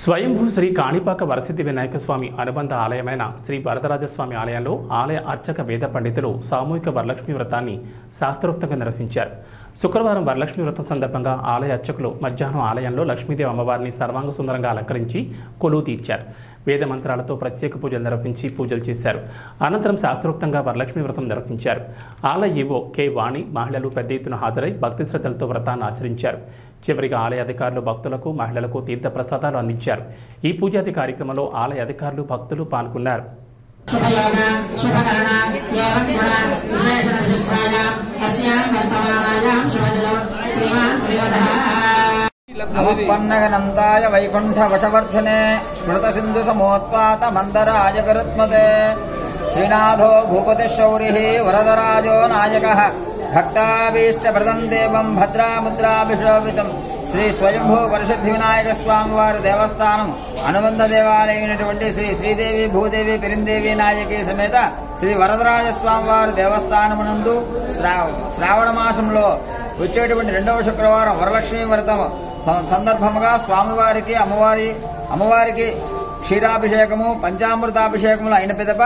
స్వయంభూ శ్రీ కాణిపాక వరసిద్ధి వినాయక స్వామి అనుబంధ ఆలయమైన శ్రీ వరదరాజస్వామి ఆలయంలో ఆలయ అర్చక వేద పండితులు సామూహిక వరలక్ష్మి వ్రతాన్ని శాస్త్రోక్తంగా నిర్వహించారు. శుక్రవారం వరలక్ష్మి వ్రతం సందర్భంగా ఆలయ అర్చకులు మధ్యాహ్నం ఆలయంలో లక్ష్మీదేవి అమ్మవారిని సర్వాంగ సుందరంగా అలంకరించి కొలువు తీర్చారు. వేద మంత్రాలతో ప్రత్యేక పూజలు నిర్వహించి పూజలు చేశారు. అనంతరం శాస్త్రోక్తంగా వరలక్ష్మి వ్రతం నిర్వహించారు. ఆలయ ఈవో కె వాణి మహిళలు పెద్ద ఎత్తున హాజరై భక్తి శ్రద్ధలతో వ్రతాన్ని ఆచరించారు. చివరిగా ఆలయ అధికారులు భక్తులకు మహిళలకు తీర్థ ప్రసాదాలు అందించారు. ఈ పూజాది కార్యక్రమంలో ఆలయ అధికారులు భక్తులు పాల్గొన్నారు. పన్నగనంతాయ వైకుంఠ వశవర్ధనే స్మృత సింధు సమోత్పాత మందరాయ గరుత్మతే శ్రీనాథో భూపతి శౌరి వరదరాజో నాయక భక్తాభీష్టప్రదం దేవం భద్రాముద్రాభిశోభితం శ్రీ స్వయంభూ వరసిద్ధి వినాయక స్వామి వారి దేవస్థానం అనుబంధ దేవాలయమైనటువంటి శ్రీ శ్రీదేవి భూదేవి పిరిందేవి నాయకి సమేత శ్రీ వరదరాజస్వామి వారి దేవస్థానమునందు శ్రావణ మాసంలో వచ్చేటువంటి 2వ శుక్రవారం వరలక్ష్మీ వ్రతం సందర్భముగా స్వామివారికి అమ్మవారికి క్షీరాభిషేకము పంచామృతాభిషేకములు అయిన పిదప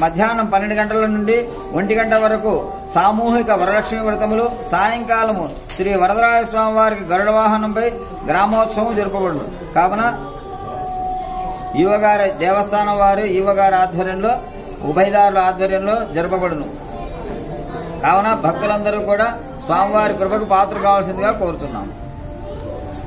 మధ్యాహ్నం 12 గంటల నుండి 1 గంట వరకు సామూహిక వరలక్ష్మి వ్రతములు, సాయంకాలము శ్రీ వరదరాజస్వామి వారికి గరుడ వాహనంపై గ్రామోత్సవం జరుపబడును. కావున ఈవగారి దేవస్థానం వారు ఈవగారి ఆధ్వర్యంలో ఉభయదారుల ఆధ్వర్యంలో జరపబడును. కావున భక్తులందరూ కూడా స్వామివారి కృపకు పాత్ర కావాల్సిందిగా కోరుతున్నాము.